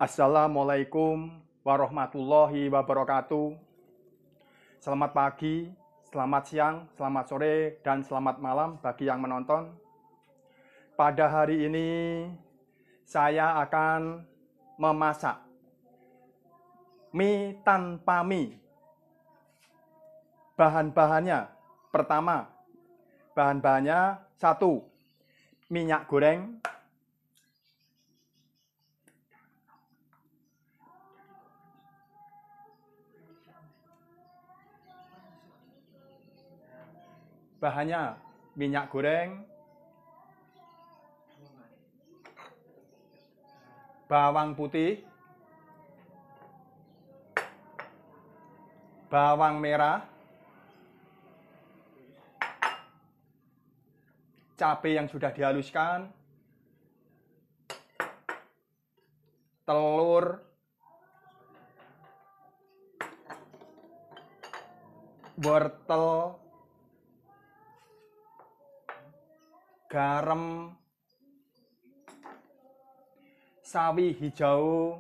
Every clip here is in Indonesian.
Assalamualaikum warahmatullahi wabarakatuh. Selamat pagi, selamat siang, selamat sore, dan selamat malam bagi yang menonton. Pada hari ini saya akan memasak mie tanpa mie. Bahan-bahannya, pertama, bahan-bahannya 1. Minyak goreng, 2. Bawang putih, bawang merah, cabai yang sudah dihaluskan, telur, wortel, garam, sawi hijau,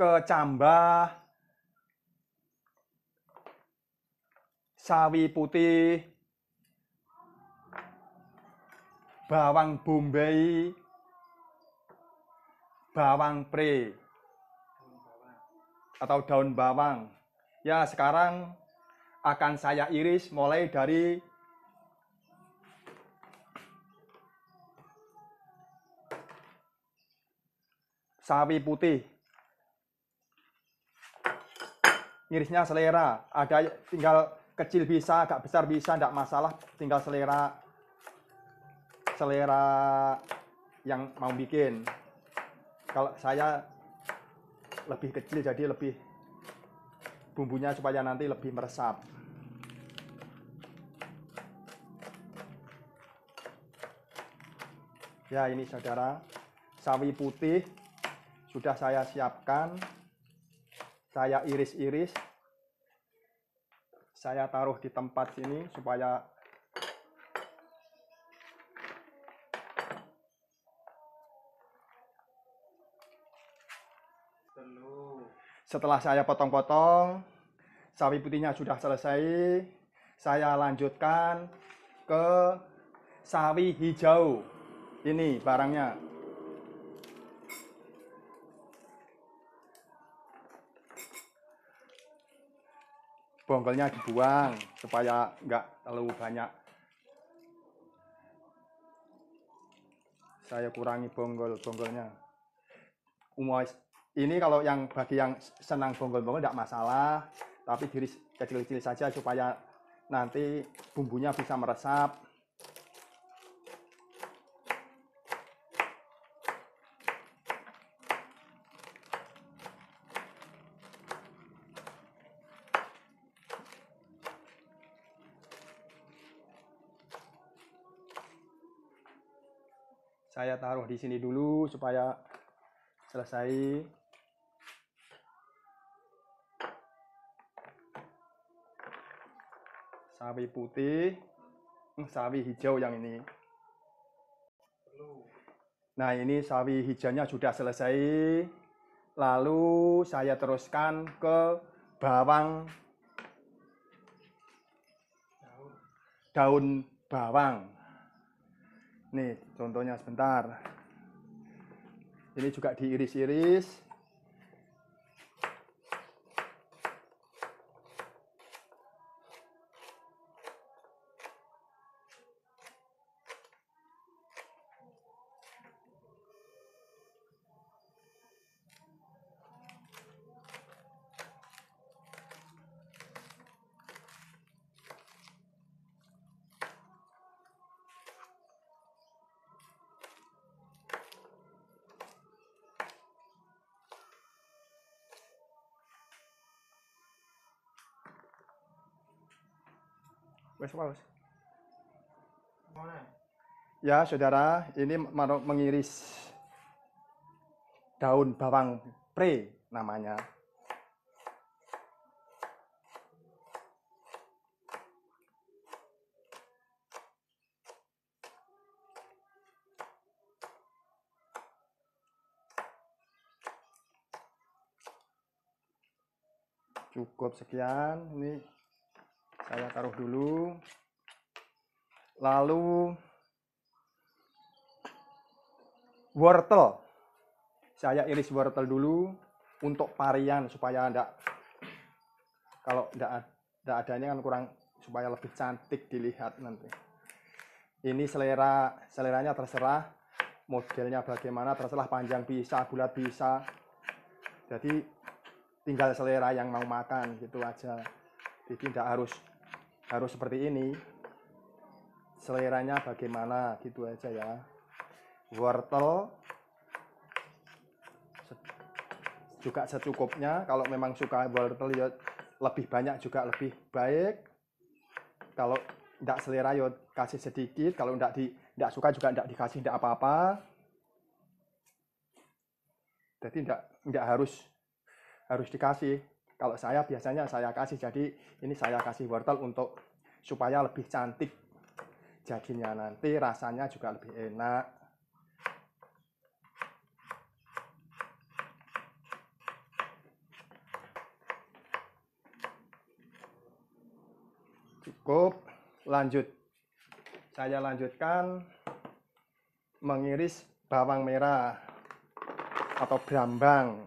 kecambah, sawi putih, bawang bombay, bawang pre atau daun bawang. Ya, sekarang akan saya iris mulai dari sawi putih. Irisnya selera, ada tinggal kecil bisa, agak besar bisa, tidak masalah, tinggal selera yang mau bikin. Kalau saya lebih kecil jadi lebih bumbunya supaya nanti lebih meresap. Ya, ini saudara, sawi putih sudah saya siapkan. Saya iris-iris. Saya taruh di tempat sini supaya setelah saya potong-potong, sawi putihnya sudah selesai. Saya lanjutkan ke sawi hijau. Ini barangnya. Bonggolnya dibuang supaya enggak terlalu banyak. Saya kurangi bonggolnya. Ini kalau bagi yang senang bonggol-bonggol enggak masalah, tapi diiris kecil-kecil saja supaya nanti bumbunya bisa meresap. Saya taruh di sini dulu supaya selesai. Sawi putih, sawi hijau yang ini. Nah, ini sawi hijaunya sudah selesai. Lalu saya teruskan ke daun bawang. Nih, contohnya sebentar. Ini juga diiris-iris. Ya, saudara, ini mengiris daun bawang pre namanya. Cukup sekian, ini saya taruh dulu. Lalu wortel, saya iris wortel dulu untuk varian supaya kalau enggak adanya kan kurang, supaya lebih cantik dilihat nanti. Ini seleranya terserah, modelnya bagaimana terserah, panjang bisa, bulat bisa. Jadi tinggal selera yang mau makan gitu aja. Jadi tidak harus seperti ini. Seleranya bagaimana gitu aja ya. Wortel juga secukupnya. Kalau memang suka wortel ya lebih banyak juga lebih baik. Kalau tidak selera ya kasih sedikit. Kalau tidak suka juga tidak dikasih, tidak apa-apa. Jadi tidak harus dikasih. Kalau saya biasanya saya kasih. Jadi ini saya kasih wortel untuk supaya lebih cantik jadinya, nanti rasanya juga lebih enak. Cukup, lanjut. Saya lanjutkan mengiris bawang merah atau brambang.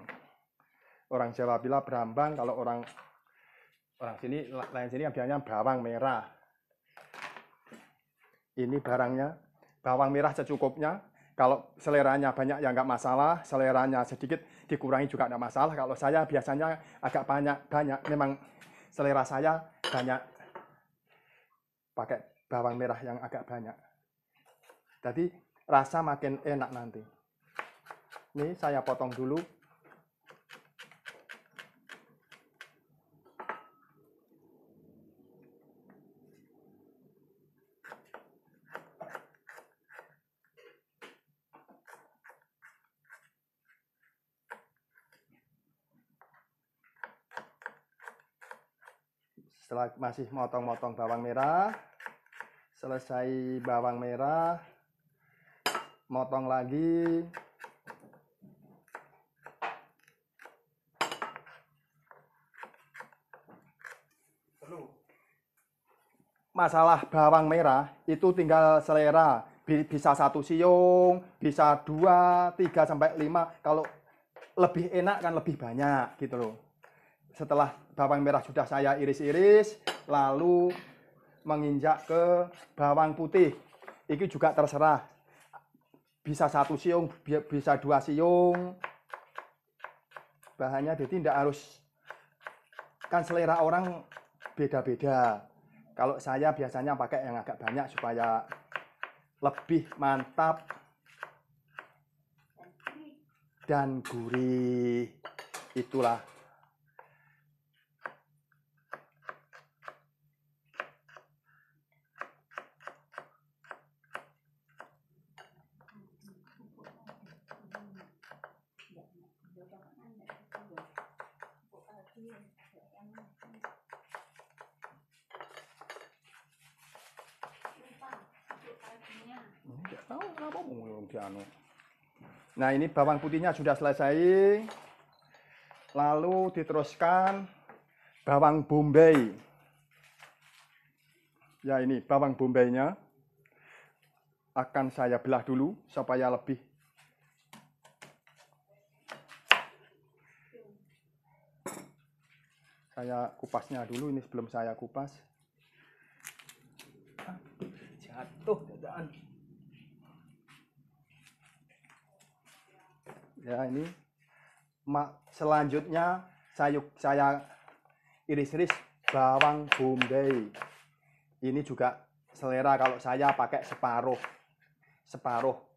Orang Jawa bilang brambang, kalau orang sini lain sini biasanya bawang merah. Ini barangnya, bawang merah secukupnya. Kalau seleranya banyak ya nggak masalah, seleranya sedikit dikurangi juga nggak masalah. Kalau saya biasanya agak banyak, memang selera saya banyak pakai bawang merah yang agak banyak. Jadi rasa makin enak nanti. Ini saya potong dulu. Setelah masih motong-motong bawang merah, selesai bawang merah, motong lagi. Masalah bawang merah itu tinggal selera, bisa 1 siung, bisa 2, 3 sampai 5. Kalau lebih enak kan lebih banyak gitu loh. Setelah bawang merah sudah saya iris-iris, lalu menginjak ke bawang putih. Ini juga terserah. Bisa 1 siung, bisa 2 siung. Bahannya jadi tidak harus, kan selera orang beda-beda. Kalau saya biasanya pakai yang agak banyak supaya lebih mantap dan gurih. Itulah. Nah, ini bawang putihnya sudah selesai. Lalu diteruskan bawang bombay. Ya, ini bawang bombaynya akan saya belah dulu supaya lebih saya kupasnya dulu ini sebelum saya kupas. Jatuh dadaan. Ya, ini selanjutnya saya iris-iris bawang bombay. Ini juga selera, kalau saya pakai separuh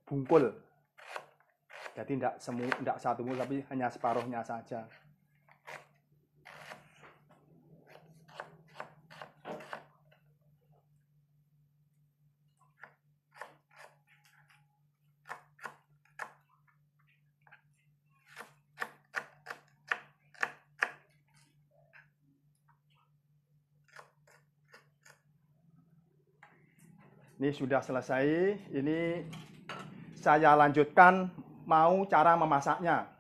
bungkul. Jadi tidak satu bungkul, tapi hanya separuhnya saja. Ini sudah selesai. Ini saya lanjutkan mau cara memasaknya.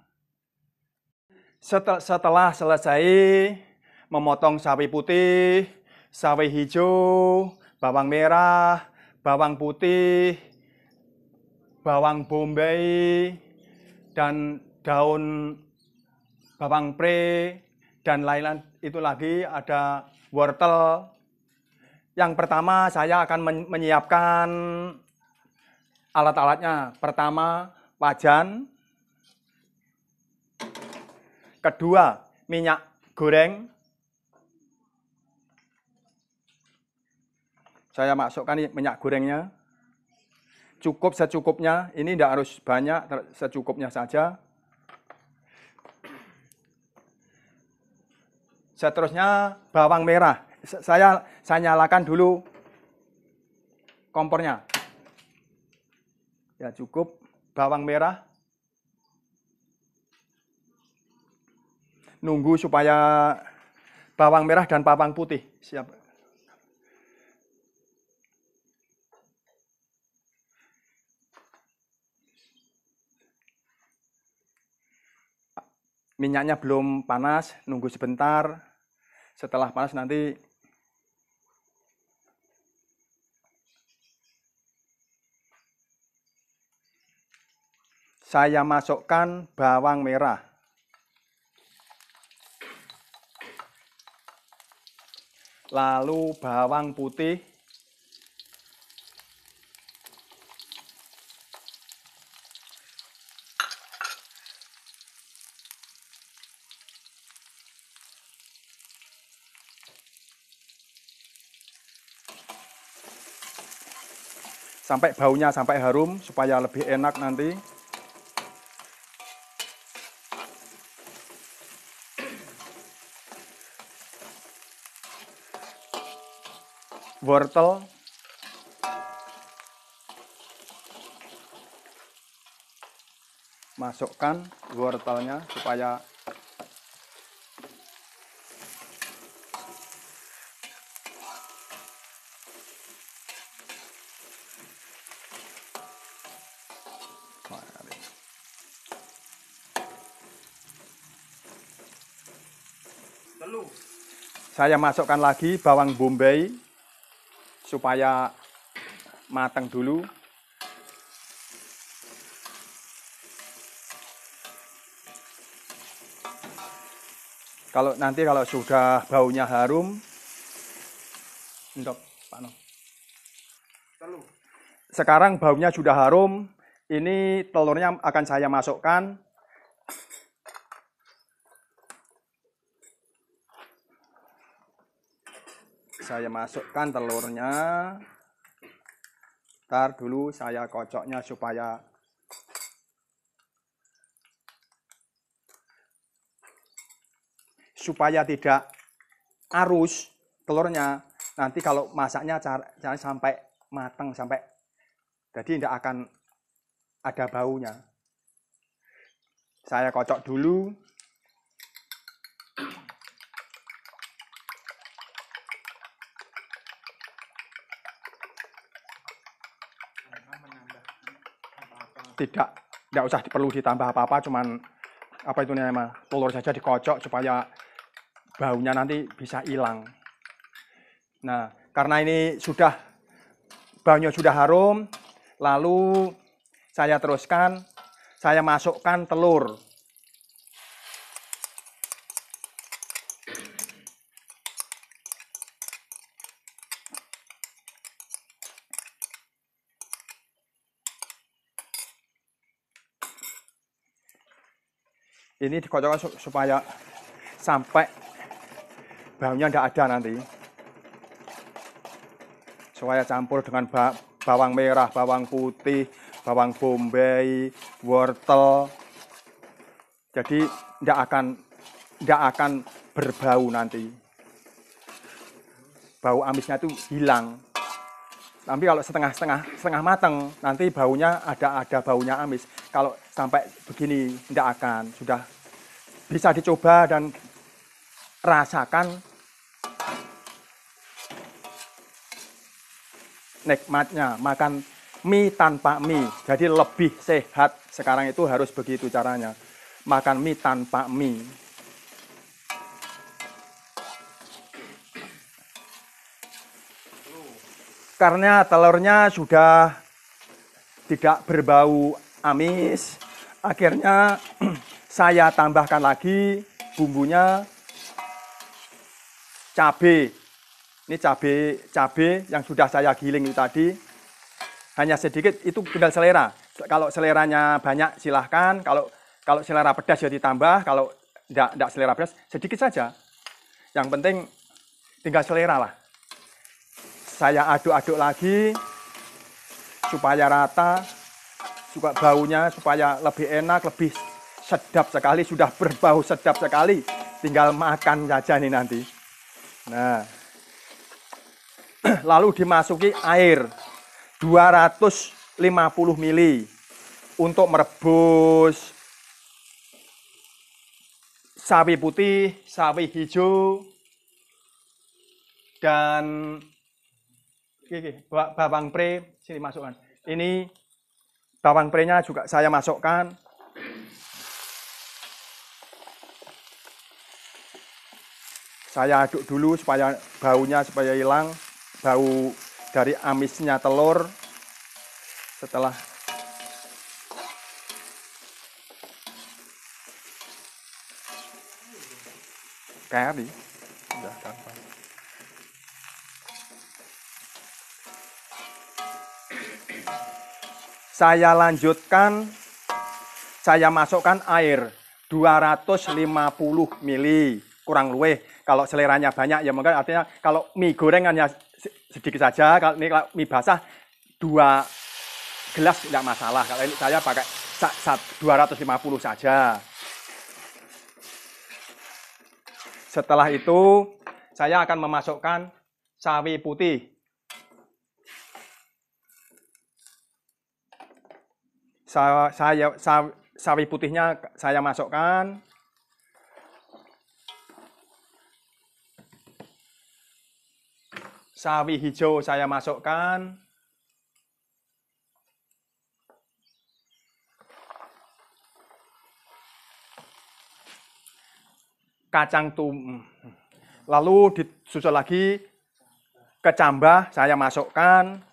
Setelah selesai memotong sawi putih, sawi hijau, bawang merah, bawang putih, bawang bombay, dan daun bawang pre, dan lain-lain. Itu lagi ada wortel. Yang pertama saya akan menyiapkan alat-alatnya. Pertama, wajan. Kedua, minyak goreng. Saya masukkan minyak gorengnya. Cukup secukupnya. Ini tidak harus banyak, secukupnya saja. Seterusnya bawang merah. Saya nyalakan dulu kompornya. Ya cukup bawang merah. Nunggu supaya bawang merah dan bawang putih siap. Minyaknya belum panas, nunggu sebentar. Setelah panas nanti saya masukkan bawang merah. Lalu bawang putih. Sampai baunya sampai harum supaya lebih enak nanti. Wortel. Masukkan wortelnya supaya saya masukkan lagi bawang bombay supaya matang dulu. Kalau sudah baunya harum, sekarang baunya sudah harum, ini telurnya akan saya masukkan. Saya masukkan telurnya. Ntar dulu saya kocoknya supaya tidak arus telurnya. Nanti kalau masaknya jangan sampai matang, jadi tidak akan ada baunya. Saya kocok dulu. Tidak usah perlu ditambah apa-apa, cuman telur saja dikocok supaya baunya nanti bisa hilang. Nah, karena ini baunya sudah harum, lalu saya teruskan, saya masukkan telur. Ini dikocok supaya sampai baunya tidak ada nanti. Supaya campur dengan bawang merah, bawang putih, bawang bombay, wortel. Jadi tidak akan berbau nanti. Bau amisnya itu hilang. Tapi kalau setengah matang, nanti baunya ada baunya amis. Kalau sampai begini tidak akan. Sudah bisa dicoba dan rasakan nikmatnya makan mie tanpa mie. Jadi lebih sehat. Sekarang itu harus begitu caranya. Makan mie tanpa mie. karena telurnya sudah tidak berbau amis, akhirnya saya tambahkan lagi bumbunya, cabai. Ini cabai yang sudah saya giling itu tadi, hanya sedikit, itu tinggal selera. Kalau seleranya banyak silahkan, kalau selera pedas ya ditambah, kalau tidak selera pedas sedikit saja. Yang penting tinggal selera lah. Saya aduk-aduk lagi supaya rata, juga baunya supaya lebih enak, lebih sedap sekali, sudah berbau sedap sekali. Tinggal makan saja nih nanti. Nah, lalu dimasuki air 250 ml untuk merebus sawi putih, sawi hijau, dan bawang pre. Sini masukkan. Ini bawang pre-nya juga saya masukkan. Saya aduk dulu supaya baunya supaya hilang, bau dari amisnya telur. Setelah kari, sudah gampang. Saya lanjutkan, saya masukkan air 250 ml, kurang luwih. Kalau seleranya banyak ya mungkin artinya kalau mie goreng hanya sedikit saja, kalau ini kalau mie basah 2 gelas tidak masalah. Kalau ini saya pakai 250 saja. Setelah itu saya akan memasukkan sawi putih. Sawi putihnya saya masukkan. Sawi hijau saya masukkan. Kacang tum. Lalu disusul lagi kecambah saya masukkan.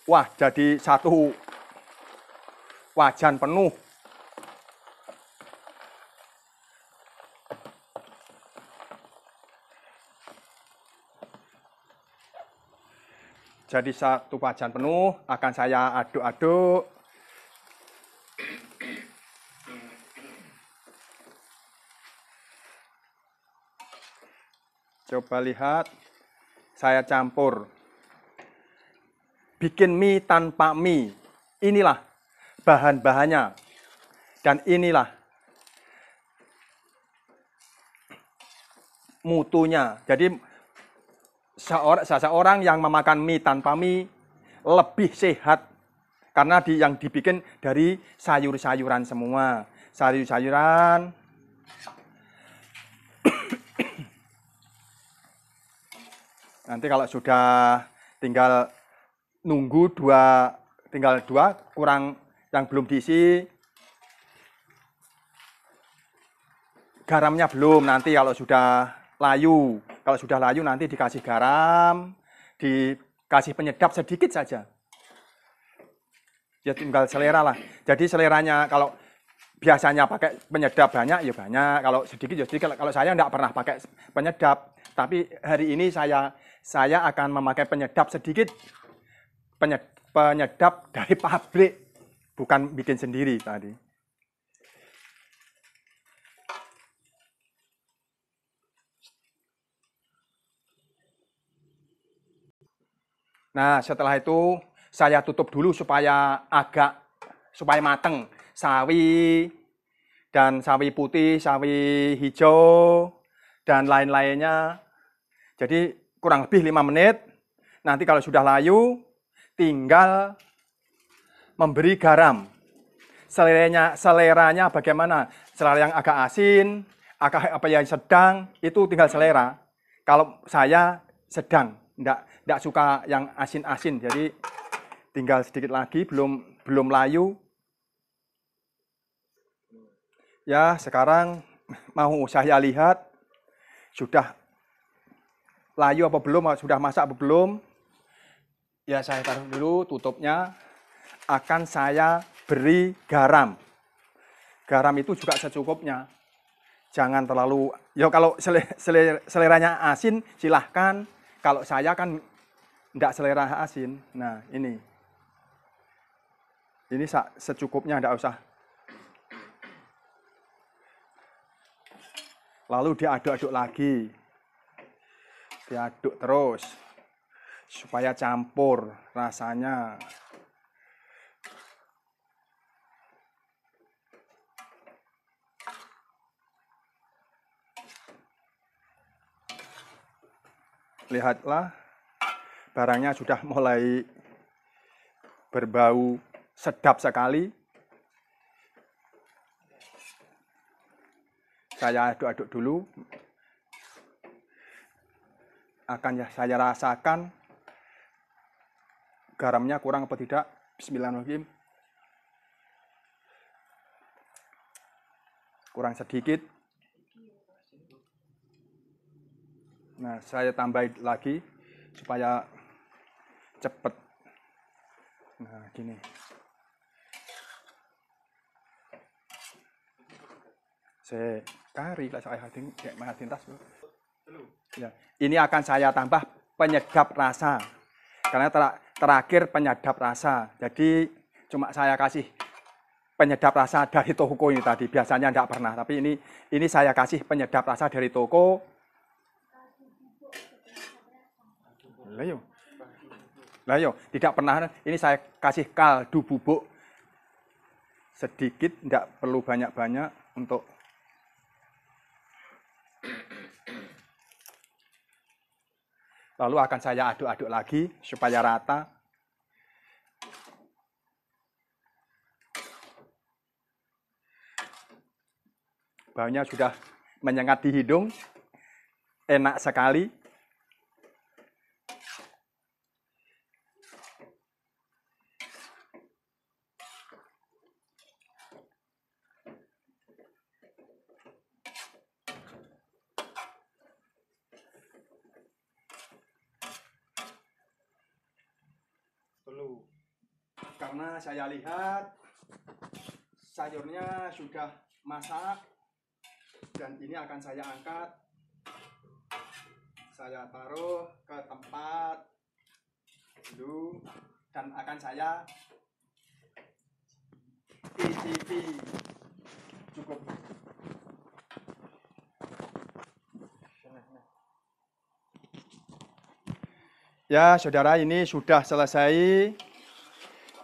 Wah, jadi satu wajan penuh. Jadi satu wajan penuh akan saya aduk-aduk. Coba lihat, saya campur. Bikin mie tanpa mie. Inilah bahan-bahannya. Dan inilah mutunya. Jadi seseorang yang memakan mie tanpa mie lebih sehat. Karena yang dibikin dari sayur-sayuran semua. Sayur-sayuran. Nanti kalau sudah tinggal nunggu tinggal dua, kurang yang belum diisi. Garamnya belum, nanti kalau sudah layu. Kalau sudah layu nanti dikasih garam, dikasih penyedap sedikit saja. Ya tinggal selera lah. Jadi seleranya kalau biasanya pakai penyedap banyak, ya banyak. Kalau sedikit, ya sedikit. Kalau saya enggak pernah pakai penyedap. Tapi hari ini saya akan memakai penyedap sedikit. Penyedap dari pabrik, bukan bikin sendiri tadi. Nah, setelah itu saya tutup dulu supaya mateng. Sawi dan sawi putih, sawi hijau dan lain-lainnya. Jadi kurang lebih 5 menit. Nanti kalau sudah layu, tinggal memberi garam. Seleranya bagaimana? Selera yang agak asin, agak apa yang sedang, itu tinggal selera. Kalau saya sedang, enggak suka yang asin-asin, jadi tinggal sedikit lagi, belum layu. Ya, sekarang mau saya lihat sudah layu apa belum, sudah masak apa belum. Ya saya taruh dulu tutupnya. Akan saya beri garam. Garam itu juga secukupnya. Jangan terlalu, ya kalau seleranya asin silahkan. Kalau saya kan enggak selera asin. Nah ini secukupnya, enggak usah. Lalu diaduk-aduk lagi. Diaduk terus. Supaya campur rasanya. Lihatlah, barangnya sudah mulai berbau sedap sekali. Saya aduk-aduk dulu. Akan saya rasakan garamnya kurang apa tidak. Bismillahirrahmanirrahim. Kurang sedikit. Nah, saya tambahin lagi supaya cepet. Nah, gini. Saya kari lah saya hading kayak mahadin tas. Ya, ini akan saya tambah penyedap rasa. Karena terakhir penyedap rasa. Jadi cuma saya kasih penyedap rasa dari toko ini tadi. Biasanya enggak pernah, tapi ini saya kasih penyedap rasa dari toko. Lah yo, tidak pernah. Ini saya kasih kaldu bubuk sedikit, tidak perlu banyak-banyak untuk lalu akan saya aduk-aduk lagi supaya rata. Baunya sudah menyengat di hidung, enak sekali. Karena saya lihat sayurnya sudah masak dan ini akan saya angkat, saya taruh ke tempat dulu dan akan saya icipi. Cukup. Ya saudara, ini sudah selesai.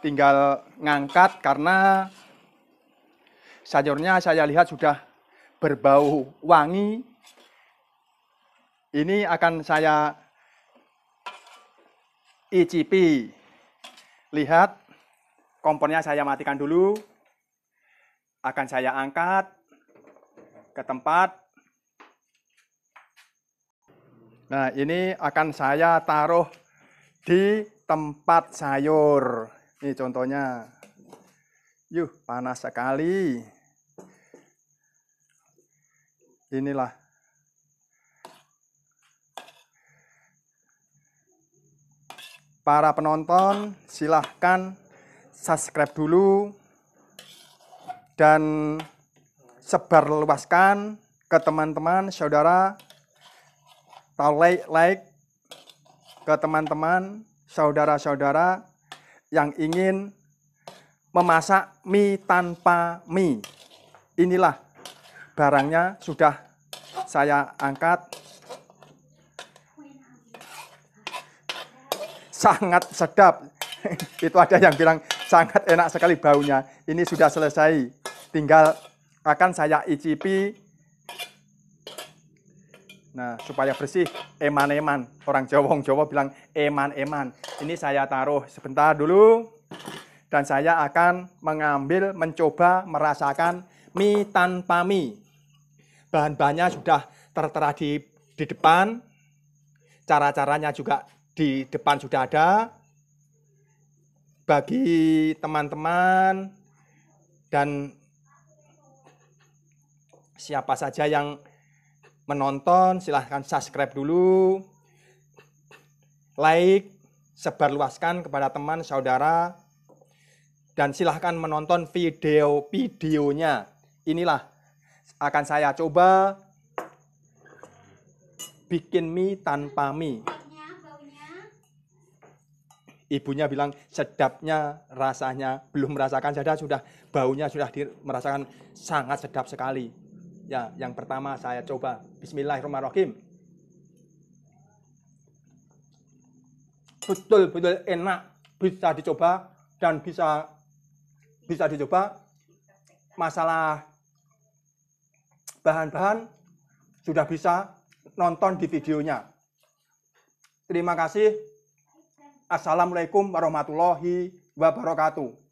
Tinggal ngangkat karena sayurnya saya lihat sudah berbau wangi. Ini akan saya icipi. Lihat, kompornya saya matikan dulu. Akan saya angkat ke tempat. Nah, ini akan saya taruh di tempat sayur. Ini contohnya. Yuh, panas sekali. Inilah. Para penonton, silahkan subscribe dulu dan sebarluaskan ke teman-teman, saudara. Like ke teman-teman, saudara-saudara yang ingin memasak mie tanpa mie. Inilah barangnya sudah saya angkat. Sangat sedap. Itu ada yang bilang sangat enak sekali baunya. Ini sudah selesai. Tinggal akan saya icipi. Nah, supaya bersih, eman-eman. Orang Jawa bilang eman-eman. Ini saya taruh sebentar dulu. Dan saya akan mencoba merasakan mie tanpa mie. Bahan-bahannya sudah tertera di depan. Cara-caranya juga di depan sudah ada. Bagi teman-teman dan siapa saja yang menonton, silahkan subscribe dulu like, sebarluaskan kepada teman, saudara, dan silahkan menonton videonya. Inilah akan saya coba bikin mie tanpa mie. Ibunya bilang sedapnya, rasanya belum merasakan, saya sudah baunya sudah merasakan sangat sedap sekali. Ya, yang pertama saya coba. Bismillahirrahmanirrahim. Betul-betul enak, bisa dicoba dan bisa dicoba. Masalah bahan-bahan sudah bisa nonton di videonya. Terima kasih. Assalamualaikum warahmatullahi wabarakatuh.